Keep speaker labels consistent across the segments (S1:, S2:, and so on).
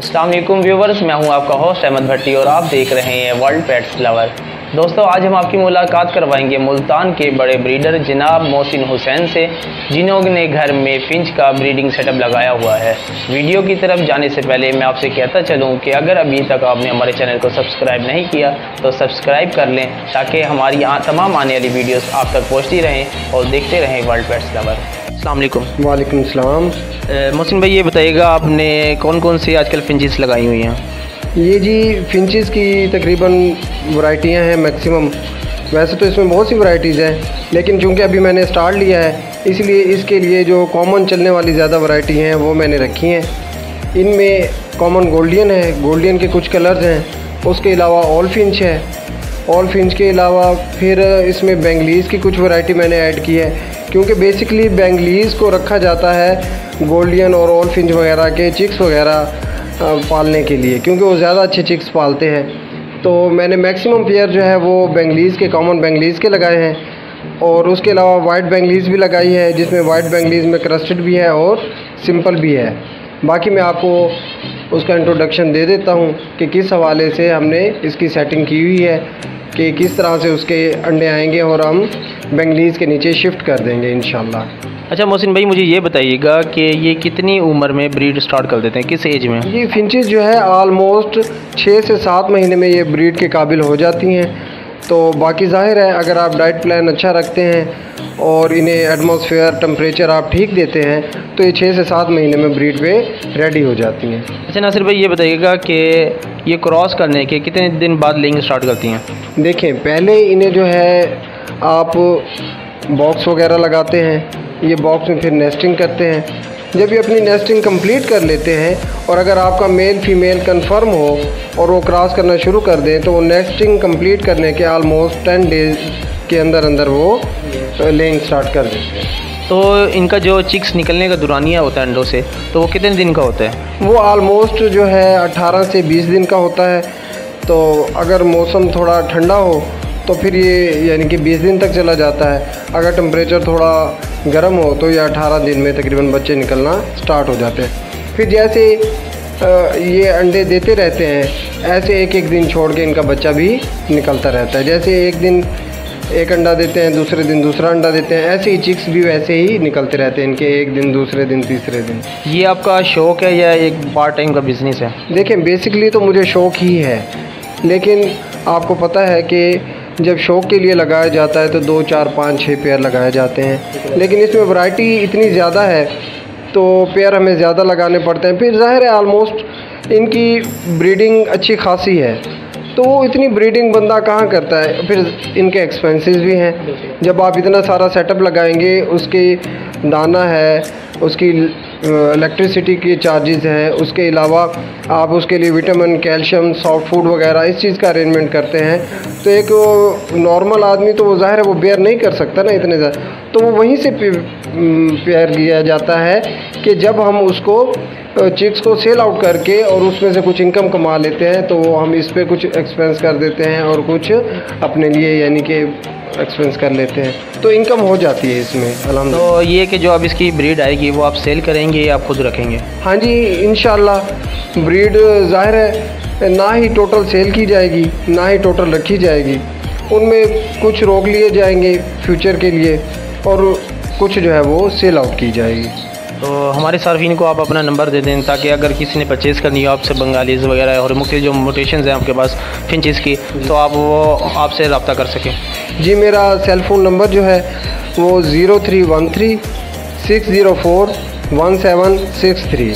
S1: अस्सलाम वालेकुम व्यूवर्स, मैं हूं आपका होस्ट अहमद भट्टी और आप देख रहे हैं वर्ल्ड पेट्स लवर। दोस्तों, आज हम आपकी मुलाकात करवाएंगे मुल्तान के बड़े ब्रीडर जनाब मोहसिन हुसैन से, जिन्होंने घर में फिंच का ब्रीडिंग सेटअप लगाया हुआ है। वीडियो की तरफ जाने से पहले मैं आपसे कहता चलूं कि अगर अभी तक आपने हमारे चैनल को सब्सक्राइब नहीं किया तो सब्सक्राइब कर लें, ताकि हमारी तमाम आने वाली वीडियोस आप तक पहुंचती रहें और देखते रहें वर्ल्ड पेट्स लवर। अस्सलाम वालेकुम।
S2: वालेकुम सलाम।
S1: मोहसिन भाई, ये बताइएगा आपने कौन कौन सी आजकल फिंचेस लगाई हुई हैं?
S2: ये जी फिंचेस की तकरीबन वैरायटियाँ हैं मैक्सिमम। वैसे तो इसमें बहुत सी वैरायटीज़ हैं, लेकिन चूंकि अभी मैंने स्टार्ट लिया है इसलिए इसके लिए जो कॉमन चलने वाली ज़्यादा वैरायटी हैं वो मैंने रखी हैं। इनमें कॉमन गोल्डियन है, गोल्डियन के कुछ कलर्स हैं, उसके अलावा ऑल फिंच है। ऑल फिंच के अलावा फिर इसमें बेंगलीज़ की कुछ वैरायटी मैंने ऐड की है, क्योंकि बेसिकली बेंगलीज़ को रखा जाता है गोल्डियन और ऑल फिंच वगैरह के चिक्स वगैरह पालने के लिए, क्योंकि वो ज़्यादा अच्छे चिक्स पालते हैं। तो मैंने मैक्सिमम पेयर जो है वो बेंगलीज़ के, कॉमन बेंगलीज़ के लगाए हैं, और उसके अलावा वाइट बेंगलीज़ भी लगाई है, जिसमें वाइट बेंगलीज़ में क्रस्टेड भी है और सिंपल भी है। बाकी मैं आपको उसका इंट्रोडक्शन दे देता हूँ कि किस हवाले से हमने इसकी सेटिंग की हुई है, कि किस तरह से उसके अंडे आएंगे और हम बेंगलीज़ के नीचे शिफ्ट कर देंगे इंशाल्लाह।
S1: अच्छा मोहसिन भाई, मुझे ये बताइएगा कि ये कितनी उम्र में ब्रीड स्टार्ट कर देते हैं, किस एज में?
S2: ये फिंचेस जो है आलमोस्ट 6 से 7 महीने में ये ब्रीड के काबिल हो जाती हैं। तो बाकी ज़ाहिर है, अगर आप डाइट प्लान अच्छा रखते हैं और इन्हें एटमॉस्फेयर टेम्परेचर आप ठीक देते हैं तो ये 6 से 7 महीने में ब्रीड पे रेडी हो जाती हैं।
S1: अच्छा नासिर भाई, ये बताइएगा कि ये क्रॉस करने के कितने दिन बाद लेंग स्टार्ट करती हैं?
S2: देखें, पहले इन्हें जो है आप बॉक्स वगैरह लगाते हैं, ये बॉक्स में फिर नेस्टिंग करते हैं। जब ये अपनी नेस्टिंग कंप्लीट कर लेते हैं और अगर आपका मेल फीमेल कंफर्म हो और वो क्रॉस करना शुरू कर दें तो वो नेस्टिंग कंप्लीट करने के आलमोस्ट 10 डेज़ के अंदर अंदर वो लेइंग स्टार्ट कर देते हैं।
S1: तो इनका जो चिक्स निकलने का दुरानिया होता है अंडों से, तो वो कितने दिन का होता है?
S2: वो आलमोस्ट जो है 18 से 20 दिन का होता है। तो अगर मौसम थोड़ा ठंडा हो तो फिर ये यानी कि 20 दिन तक चला जाता है। अगर टेम्परेचर थोड़ा गर्म हो तो ये 18 दिन में तकरीबन बच्चे निकलना स्टार्ट हो जाते हैं। फिर जैसे ये अंडे देते रहते हैं, ऐसे एक एक दिन छोड़ के इनका बच्चा भी निकलता रहता है। जैसे एक दिन एक अंडा देते हैं, दूसरे दिन दूसरा अंडा देते हैं, ऐसे ही चिक्स भी वैसे ही निकलते रहते हैं इनके, एक दिन दूसरे दिन तीसरे दिन।
S1: ये आपका शौक़ है या एक पार्ट टाइम का बिज़नेस है?
S2: देखें, बेसिकली तो मुझे शौक़ ही है, लेकिन आपको पता है कि जब शौक़ के लिए लगाया जाता है तो 2, 4, 5, 6 पेयर लगाए जाते हैं, लेकिन इसमें वैरायटी इतनी ज़्यादा है तो पेयर हमें ज़्यादा लगाने पड़ते हैं। फिर ज़ाहिर है आलमोस्ट इनकी ब्रीडिंग अच्छी खासी है, तो वो इतनी ब्रीडिंग बंदा कहाँ करता है। फिर इनके एक्सपेंसेस भी हैं। जब आप इतना सारा सेटअप लगाएंगे, उसके दाना है, उसकी इलेक्ट्रिसिटी के चार्जेस हैं, उसके अलावा आप उसके लिए विटामिन, कैल्शियम, सॉफ्ट फूड वगैरह इस चीज़ का अरेंजमेंट करते हैं, तो एक नॉर्मल आदमी तो वो ज़ाहिर है वो बेयर नहीं कर सकता ना इतने ज़्यादा। तो वो वहीं से पेयर किया जाता है कि जब हम उसको चिक्स को सेल आउट करके और उसमें से कुछ इनकम कमा लेते हैं तो हम इस पे कुछ एक्सपेंस कर देते हैं और कुछ अपने लिए यानी कि एक्सपेंस कर लेते हैं, तो इनकम हो जाती है इसमें अल्हम्दुलिल्लाह।
S1: तो ये कि जो अब इसकी ब्रीड आएगी वो आप सेल करेंगे या आप खुद रखेंगे?
S2: हाँ जी, इंशाल्लाह। ब्रीड ज़ाहिर है ना ही टोटल सेल की जाएगी ना ही टोटल रखी जाएगी, उनमें कुछ रोक लिए जाएंगे फ्यूचर के लिए और कुछ जो है वो सेल आउट की जाएगी।
S1: तो हमारे सार्फिन को आप अपना नंबर दे दें, ताकि अगर किसी ने परचेज़ करनी हो आपसे बंगालीज़ वगैरह और मुख्तलिफ जो म्यूटेशंस हैं आपके पास फिंचेस की, तो आप वो आपसे रब्ता कर सकें।
S2: जी, मेरा सेल फ़ोन नंबर जो है वो 0313 604 1763,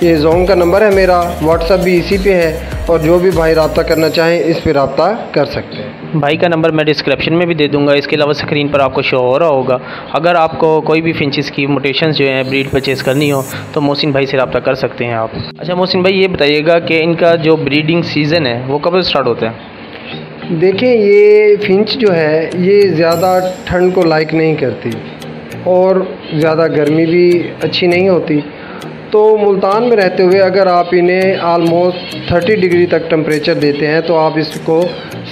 S2: ये जोन का नंबर है मेरा। व्हाट्सअप भी इसी पे है और जो भी भाई रब्ता करना चाहें इस पे रब्ता कर सकते हैं।
S1: भाई का नंबर मैं डिस्क्रिप्शन में भी दे दूंगा, इसके अलावा स्क्रीन पर आपको शो हो रहा होगा। अगर आपको कोई भी फिंचेस की म्यूटेशंस जो हैं ब्रीड परचेज़ करनी हो तो मोहसिन भाई से रब्ता कर सकते हैं आप। अच्छा मोहसिन भाई, ये बताइएगा कि इनका जो ब्रीडिंग सीज़न है वो कब स्टार्ट होता है?
S2: देखें, ये फिंच जो है ये ज़्यादा ठंड को लाइक नहीं करती और ज़्यादा गर्मी भी अच्छी नहीं होती। तो मुल्तान में रहते हुए अगर आप इन्हें आलमोस्ट 30 डिग्री तक टेम्परेचर देते हैं तो आप इसको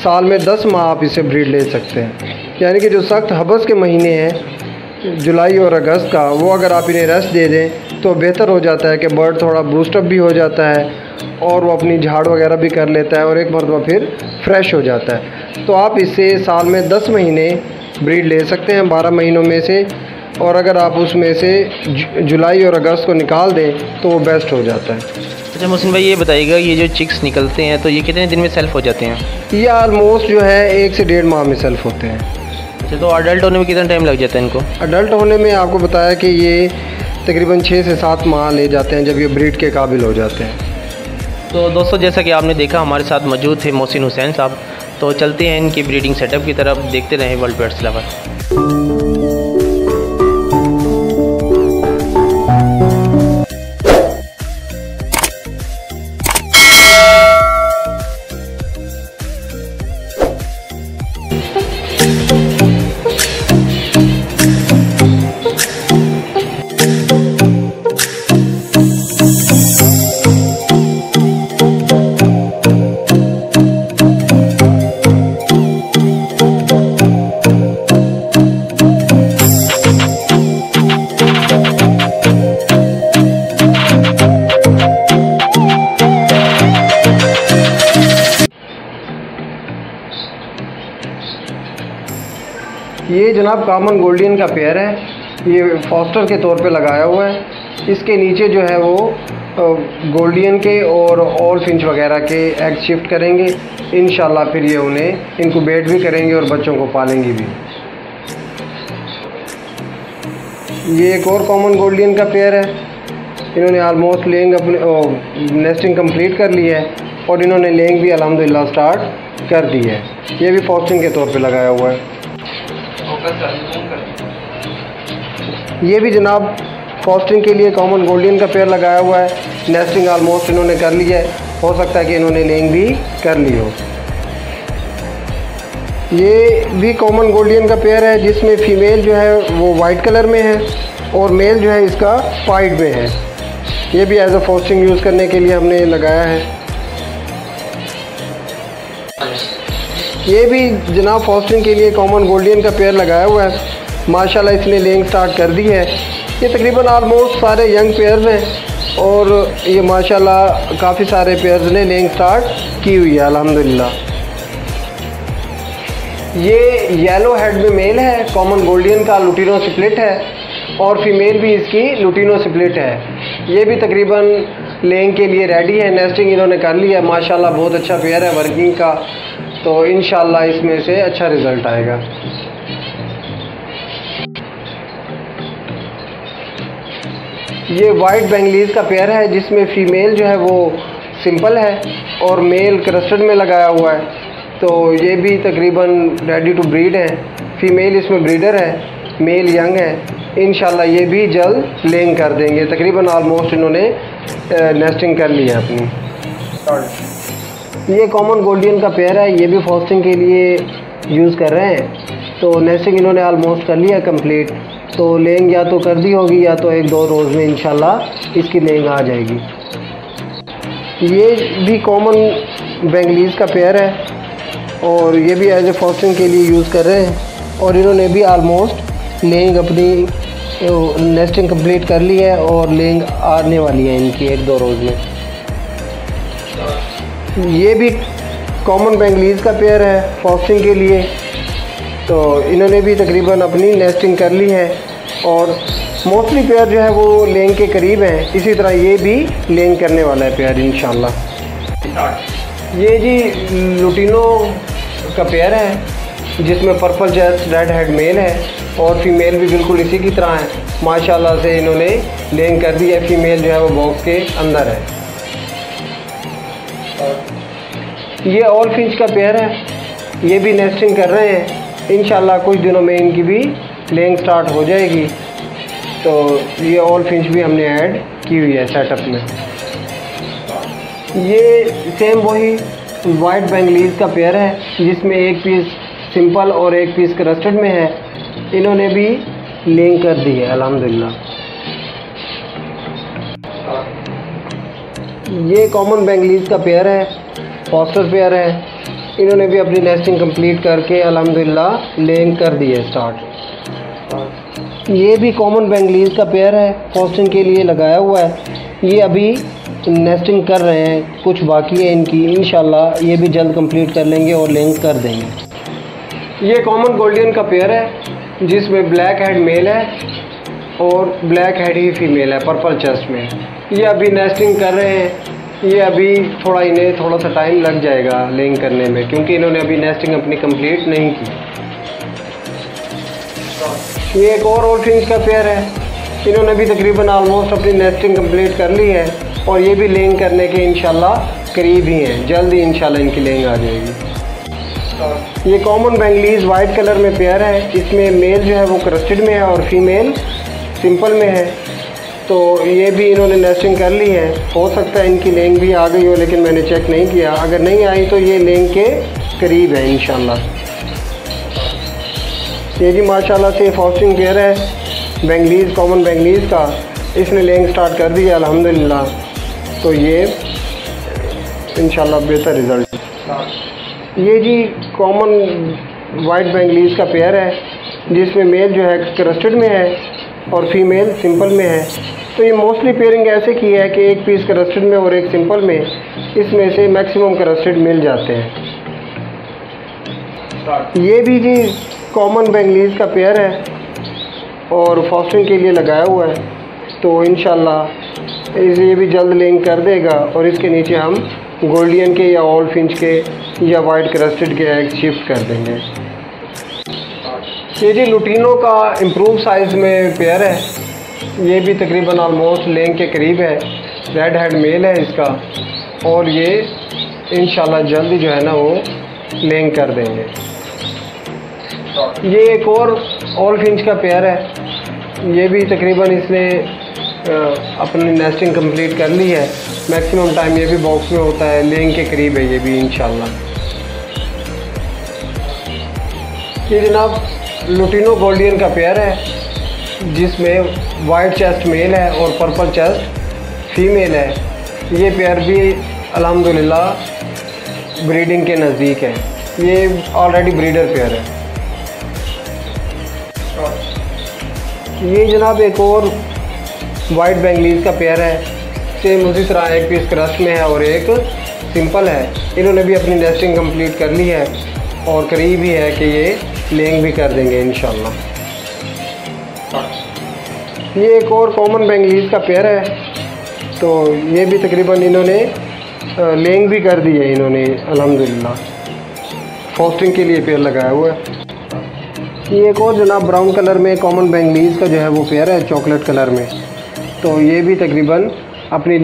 S2: साल में 10 माह आप इसे ब्रीड ले सकते हैं। यानी कि जो सख्त हबस के महीने हैं जुलाई और अगस्त का, वो अगर आप इन्हें रेस्ट दे दें तो बेहतर हो जाता है कि बर्ड थोड़ा बूस्टअप भी हो जाता है और वो अपनी झाड़ वगैरह भी कर लेता है और एक मरतबा फिर फ्रेश हो जाता है। तो आप इससे साल में 10 महीने ब्रीड ले सकते हैं 12 महीनों में से, और अगर आप उसमें से जुलाई और अगस्त को निकाल दें तो वो बेस्ट हो जाता है।
S1: अच्छा मोहसिन भाई, ये बताइएगा, ये जो चिक्स निकलते हैं तो ये कितने दिन में सेल्फ हो जाते हैं?
S2: ये आलमोस्ट जो है 1 से 1.5 माह में सेल्फ होते हैं।
S1: अच्छा, तो अडल्ट होने में कितना टाइम लग जाता है इनको?
S2: अडल्ट होने में आपको बताया कि ये तकरीबन 6 से 7 माह ले जाते हैं जब ये ब्रीड के काबिल हो जाते हैं।
S1: तो दोस्तों, जैसा कि आपने देखा, हमारे साथ मौजूद थे मोहसिन हुसैन साहब। तो चलते हैं इनकी ब्रीडिंग सेटअप की तरफ, देखते रहें वर्ल्ड पेट्स लवर।
S2: ये जनाब कॉमन गोल्डियन का पेयर है, ये फॉस्टर के तौर पे लगाया हुआ है। इसके नीचे जो है वो गोल्डियन के और फिंच वगैरह के एग शिफ्ट करेंगे इंशाल्लाह। फिर ये उन्हें इनक्यूबेट भी करेंगे और बच्चों को पालेंगे भी। ये एक और कॉमन गोल्डियन का पेयर है। इन्होंने आलमोस्ट लेंग अपने नेस्टिंग कंप्लीट कर ली है और इन्होंने लेंग भी अल्हम्दुलिल्लाह स्टार्ट कर दी है। ये भी फॉस्टिंग के तौर पे लगाया हुआ है। ये भी जनाब फॉस्टिंग के लिए कॉमन गोल्डियन का पेयर लगाया हुआ है। नेस्टिंग आलमोस्ट इन्होंने कर ली है, हो सकता है कि इन्होंने लेंग भी कर ली हो। ये भी कॉमन गोल्डियन का पेयर है जिसमें फ़ीमेल जो है वो वाइट कलर में है और मेल जो है इसका वाइट में है। ये भी एज अ फॉस्टिंग यूज़ करने के लिए हमने लगाया है। ये भी जनाब फॉस्टिंग के लिए कॉमन गोल्डियन का पेयर लगाया हुआ है। माशाल्लाह इसने लेंग स्टार्ट कर दी है। ये तकरीबन आलमोस्ट सारे यंग पेयर्स हैं और ये माशाल्लाह काफ़ी सारे पेयर्स ने लेंग स्टार्ट की हुई है अल्हम्दुलिल्लाह। ये येलो हेड में मेल है, कॉमन गोल्डियन का लुटिनो स्प्लिट है और फीमेल भी इसकी लुटिनो स्प्लिट है। ये भी तकरीबन लेंग के लिए रेडी है, नेस्टिंग इन्होंने कर ली है। माशाल्लाह बहुत अच्छा पेयर है वर्किंग का, तो इंशाल्लाह इसमें से अच्छा रिज़ल्ट आएगा। ये वाइट बेंगलीज का पेयर है जिसमें फ़ीमेल जो है वो सिंपल है और मेल क्रस्टर्ड में लगाया हुआ है। तो ये भी तकरीबन रेडी टू ब्रीड है। फ़ीमेल इसमें ब्रीडर है, मेल यंग है। इंशाल्लाह ये भी जल्द लेंग कर देंगे। तकरीबन आलमोस्ट इन्होंने नेस्टिंग कर ली है अपनी। ये कॉमन गोल्डियन का पेयर है, ये भी फॉस्टिंग के लिए यूज़ कर रहे हैं। तो नेस्टिंग इन्होंने आलमोस्ट कर लिया कंप्लीट। तो लेंग या तो कर दी होगी या तो 1-2 रोज़ में इंशाल्लाह इसकी लेंग आ जाएगी। ये भी कॉमन बेंगलीज का पेयर है और ये भी एज ए फॉस्टिंग के लिए यूज़ कर रहे हैं और इन्होंने भी आलमोस्ट लेंग अपनी नेस्टिंग कंप्लीट कर ली है और लेंग आने वाली है इनकी 1-2 रोज़ में। ये भी कॉमन बेंगलीज का पेयर है फॉस्टिंग के लिए। तो इन्होंने भी तकरीबन अपनी नेस्टिंग कर ली है और मोस्टली पेयर जो है वो लेंग के करीब है। इसी तरह ये भी लेंग करने वाला है पेयर इंशाल्लाह। ये जी लुटिनो का पेयर है जिसमें purple chest red head male है और फीमेल भी बिल्कुल इसी की तरह है। माशाल्लाह से इन्होंने लेंग कर दी है। फीमेल जो है वो बॉक्स के अंदर है। ये ऑल फिंच का पेयर है, ये भी नेस्टिंग कर रहे हैं। इंशाल्लाह कुछ दिनों में इनकी भी लेंग स्टार्ट हो जाएगी। तो ये ऑल फिंच भी हमने ऐड की हुई है सेटअप में। ये सेम वही वाइट बेंगलीज का पेयर है जिसमें एक पीस सिंपल और एक पीस क्रस्टर्ड में है। इन्होंने भी लेंग कर दी है अल्हम्दुलिल्लाह। ये कॉमन बेंगलीज का पेयर है, फॉस्टर पेयर है। इन्होंने भी अपनी नेस्टिंग कंप्लीट करके अल्हम्दुलिल्लाह लेंग कर दी है स्टार्ट। ये भी कॉमन बेंगलीज का पेयर है, फॉस्टिंग के लिए लगाया हुआ है। ये अभी नेस्टिंग कर रहे हैं, कुछ बाकी है इनकी, इंशाल्लाह ये भी जल्द कंप्लीट कर लेंगे और लेंग कर देंगे। ये कॉमन गोल्डन का पेयर है जिसमें ब्लैक हेड मेल है और ब्लैक हेड ही फीमेल है पर्पल चेस्ट में। ये अभी नेस्टिंग कर रहे हैं। ये अभी इन्हें थोड़ा सा टाइम लग जाएगा लेंग करने में, क्योंकि इन्होंने अभी नेस्टिंग अपनी कंप्लीट नहीं की। ये एक और फिंच का पेयर है, इन्होंने भी तकरीबन ऑलमोस्ट अपनी नेस्टिंग कंप्लीट कर ली है और ये भी लेंग करने के इंशाल्लाह करीब ही हैं, जल्द ही इंशाल्लाह इनकी लेंग आ जाएगी। ये कॉमन बेंगलीज वाइट कलर में पेयर है, इसमें मेल जो है वो क्रस्टेड में है और फीमेल सिंपल में है। तो ये भी इन्होंने नेस्टिंग कर ली है, हो सकता है इनकी लेंग भी आ गई हो, लेकिन मैंने चेक नहीं किया। अगर नहीं आई तो ये लेंग के करीब है इंशाल्लाह। ये जी माशाल्लाह से फॉस्टिंग पेयर है बेंगलीज, कॉमन बेंगलीज का, इसने लेंग स्टार्ट कर दी है अल्हम्दुलिल्लाह। तो ये इंशाल्लाह बेहतर रिज़ल्ट। ये जी कॉमन वाइट बेंगलीज का पेयर है जिसमें मेल जो है क्रस्टेड में है और फीमेल सिंपल में है। तो ये मोस्टली पेयरिंग ऐसे की है कि एक पीस क्रस्टेड में और एक सिंपल में, इसमें से मैक्सिमम क्रस्टेड मिल जाते हैं। ये भी जी कॉमन बेंगलीज का पेयर है और फॉस्टिंग के लिए लगाया हुआ है। तो इंशाल्लाह ये भी जल्द लेंग कर देगा और इसके नीचे हम गोल्डियन के या ऑल फिंच के या वाइट क्रस्टेड के एग शिफ्ट कर देंगे। ये जी लुटीनो का इम्प्रूव साइज़ में पेयर है, ये भी तकरीबन ऑलमोस्ट लेंग के करीब है। रेड हेड मेल है इसका और ये इंशाल्लाह जल्दी जो है ना वो लेंग कर देंगे। ये एक और ऑल फिंच का पेयर है, ये भी तकरीबन इसने अपनी नेस्टिंग कंप्लीट कर ली है। मैक्सिमम टाइम ये भी बॉक्स में होता है, लेंग के करीब है ये भी इंशाल्लाह। ये जनाब लुटीनो गोल्डियन का पेयर है जिसमें वाइट चेस्ट मेल है और पर्पल चेस्ट फीमेल है। ये पेयर भी अल्हम्दुलिल्लाह ब्रीडिंग के नज़दीक है, ये ऑलरेडी ब्रीडर पेयर है। ये जनाब एक और वाइट बेंगलीज का पेयर है, सेम उसी तरह एक पीस क्रस्ट में है और एक सिंपल है। इन्होंने भी अपनी नेस्टिंग कंप्लीट कर ली है और करीब ही है कि ये लेंग भी कर देंगे इंशाल्लाह। ये एक और कॉमन बेंगलीज का पेयर है, तो ये भी तकरीबन इन्होंने लेंग भी कर दी है इन्होंने अल्हम्दुलिल्लाह। फॉस्टिंग के लिए पेयर लगाया हुआ है। ये एक और जनाब ब्राउन कलर में कॉमन बेंगलीज का जो है वो पेयर है चॉकलेट कलर में। तो ये भी तकरीबन अपनी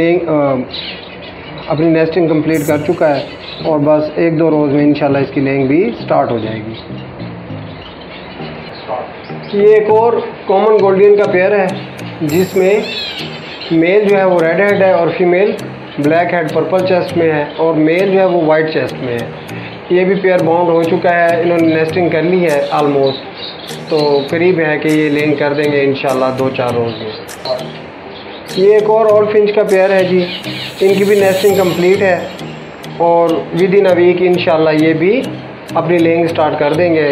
S2: अपनी नेस्टिंग कंप्लीट कर चुका है और बस एक दो रोज़ में इंशाल्लाह इसकी लेंग भी स्टार्ट हो जाएगी। ये एक और कॉमन गोल्डन का पेयर है जिसमें मेल जो है वो रेड हेड है और female black head purple chest में है और मेल जो है वो वाइट चेस्ट में है। ये भी पेयर बाउंड हो चुका है, इन्होंने नेस्टिंग कर ली है ऑलमोस्ट, तो करीब है कि ये लेंग कर देंगे इंशाल्लाह 2-4 रोज़ में। ये एक और ऑल फिंच का पेयर है जी, इनकी भी नेस्टिंग कंप्लीट है और विद इन अ वीक इंशाल्लाह ये भी अपनी लेंग स्टार्ट कर देंगे।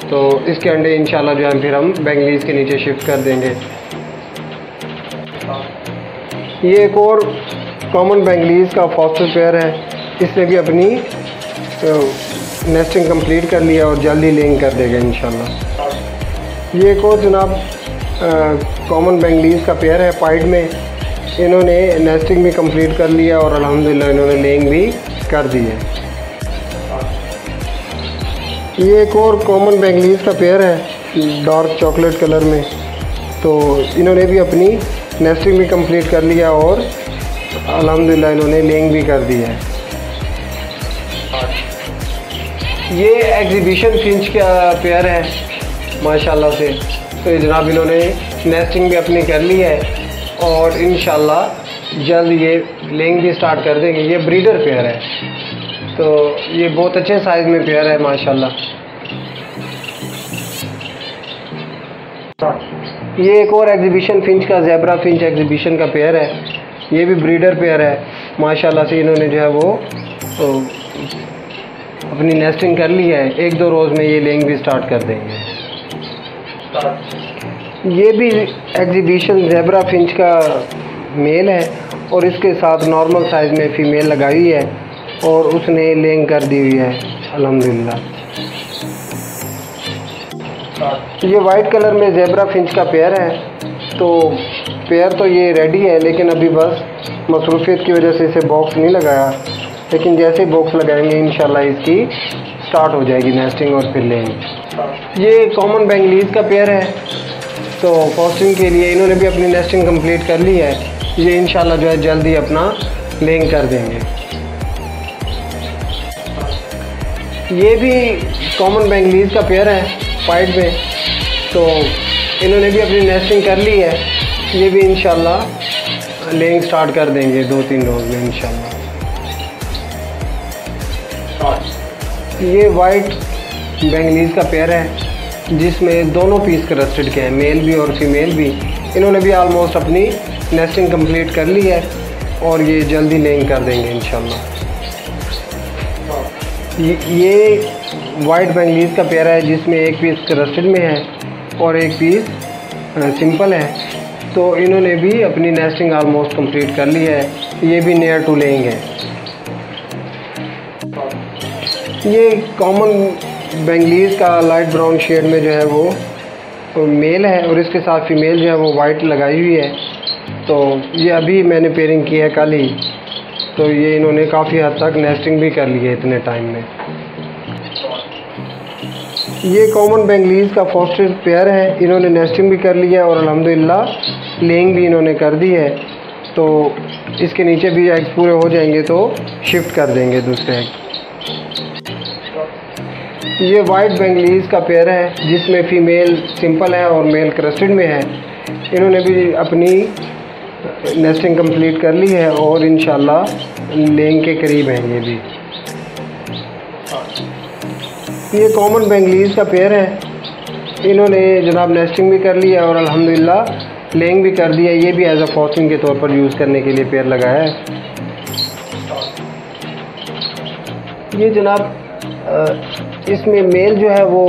S2: तो इसके अंडे इंशाल्लाह जो है फिर हम बेंगलीज के नीचे शिफ्ट कर देंगे। ये एक और कॉमन बेंगलीज का फॉस्टर पेयर है, इसने भी अपनी नेस्टिंग कंप्लीट कर लिया और जल्दी लेंग कर देगा इंशाल्लाह। ये एक और जनाब कॉमन बेंगलीज का पेयर है पाइड में, इन्होंने नेस्टिंग भी कंप्लीट कर लिया और अल्हम्दुलिल्लाह इन्होंने लेंग भी कर दी है। ये एक और कॉमन बेंगलीज का पेयर है डार्क चॉकलेट कलर में, तो इन्होंने भी अपनी नेस्टिंग भी कंप्लीट कर लिया और अल्हम्दुलिल्लाह इन्होंने लेंग भी कर दी है। ये एग्जीबिशन फिंच का पेयर है माशाल्लाह से, तो जनाब इन्होंने नेस्टिंग भी अपनी कर ली है और इंशाल्लाह जल्द ये लेंग भी स्टार्ट कर देंगे। ये ब्रीडर पेयर है, तो ये बहुत अच्छे साइज़ में पेयर है माशाल्लाह। ये एक और एग्जीबिशन फिंच का ज़ेब्रा फिंच एग्जीबिशन का पेयर है, ये भी ब्रीडर पेयर है माशाल्लाह से। इन्होंने जो है वो तो अपनी नेस्टिंग कर ली है, 1-2 रोज़ में ये लेंग भी स्टार्ट कर देंगे। ये भी एग्जीबिशन ज़ेब्रा फिंच का मेल है और इसके साथ नॉर्मल साइज़ में फ़ीमेल लगाई हुई है और उसने लेंग कर दी हुई है अल्हम्दुलिल्लाह। ये वाइट कलर में ज़ेब्रा फिंच का पेयर है। तो पेयर तो ये रेडी है, लेकिन अभी बस मसरूफियत की वजह से इसे बॉक्स नहीं लगाया, लेकिन जैसे बॉक्स लगाएंगे इंशाल्लाह इसकी स्टार्ट हो जाएगी नेस्टिंग और फिर लेंगे। ये कॉमन बेंगलीज़ का पेयर है। तो फॉस्टिंग के लिए इन्होंने भी अपनी नेस्टिंग कंप्लीट कर ली है। ये इंशाल्लाह जो है जल्दी अपना लेंग कर देंगे। ये भी कॉमन बेंगलीज़ का पेयर है वाइट में। तो इन्होंने भी अपनी नेस्टिंग कर ली है। ये भी इंशाल्लाह लेंग स्टार्ट कर देंगे 2-3 रोज़ में इंशाल्लाह। ये वाइट बेंगलीज़ का पेयर है जिसमें दोनों पीस क्रस्टेड के हैं, मेल भी और फीमेल भी। इन्होंने भी ऑलमोस्ट अपनी नेस्टिंग कंप्लीट कर ली है और ये जल्दी लेंग कर देंगे इंशाल्लाह। ये वाइट बेंगलीज़ का पेयर है जिसमें एक पीस क्रस्टेड में है और एक पीस सिंपल है। तो इन्होंने भी अपनी नेस्टिंग ऑलमोस्ट कंप्लीट कर ली है। ये भी नियर टू लेंग है। ये कॉमन बेंगलीज़ का लाइट ब्राउन शेड में जो है वो मेल है और इसके साथ फीमेल जो है वो वाइट लगाई हुई है। तो ये अभी मैंने पेयरिंग की है कल ही। तो ये इन्होंने काफ़ी हद तक नेस्टिंग भी कर ली है इतने टाइम में। ये कॉमन बेंगलीज़ का फॉस्टेड पेयर है। इन्होंने नेस्टिंग भी कर ली है और अल्हम्दुलिल्लाह लेंग भी इन्होंने कर दी है। तो इसके नीचे भी एग्स पूरे हो जाएंगे तो शिफ्ट कर देंगे दूसरे एग। ये वाइट बेंगलीज़ का पेयर है जिसमें फ़ीमेल सिंपल है और मेल क्रस्टेड में है। इन्होंने भी अपनी नेस्टिंग कंप्लीट कर ली है और इंशाल्लाह लेंग के करीब हैं ये भी। ये कॉमन बेंगलीज़ का पेयर है। इन्होंने जनाब नेस्टिंग भी कर ली है और अल्हम्दुलिल्लाह लेंग भी कर दिया। ये भी एज अ फॉस्टिंग के तौर पर यूज़ करने के लिए पेयर लगाया है। ये जनाब इसमें मेल जो है वो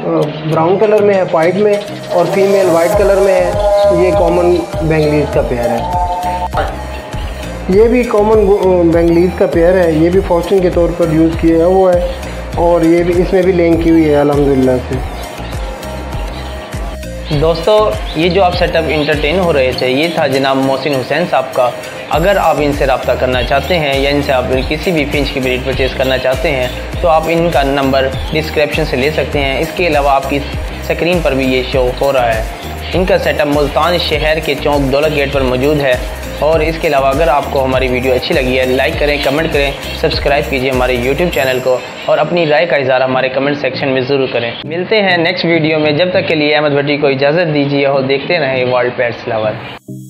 S2: ब्राउन कलर में है वाइट में और फीमेल वाइट कलर में है। ये कॉमन बेंगलीज़ का पेयर है। ये भी कॉमन बेंगलीज़ का पेयर है। ये भी फॉस्टिंग के तौर पर यूज़ किया हुआ है और ये भी इसमें भी लेंग की हुई है अल्हम्दुलिल्लाह से।
S1: दोस्तों ये जो आप सेटअप इंटरटेन हो रहे थे ये था जनाब मोहसिन हुसैन साहब का। अगर आप इनसे रब्ता करना चाहते हैं या इनसे आप किसी भी फिंच की ब्रीड परचेज़ करना चाहते हैं तो आप इनका नंबर डिस्क्रिप्शन से ले सकते हैं। इसके अलावा आपकी स्क्रीन पर भी ये शो हो रहा है। इनका सेटअप मुल्तान शहर के चौक दौलत गेट पर मौजूद है। और इसके अलावा अगर आपको हमारी वीडियो अच्छी लगी है लाइक करें, कमेंट करें, सब्सक्राइब कीजिए हमारे यूट्यूब चैनल को और अपनी राय का इज़हार हमारे कमेंट सेक्शन में ज़रूर करें। मिलते हैं नेक्स्ट वीडियो में। जब तक के लिए अहमद भट्टी को इजाज़त दीजिए और देखते रहें वर्ल्ड पेट्स लवर।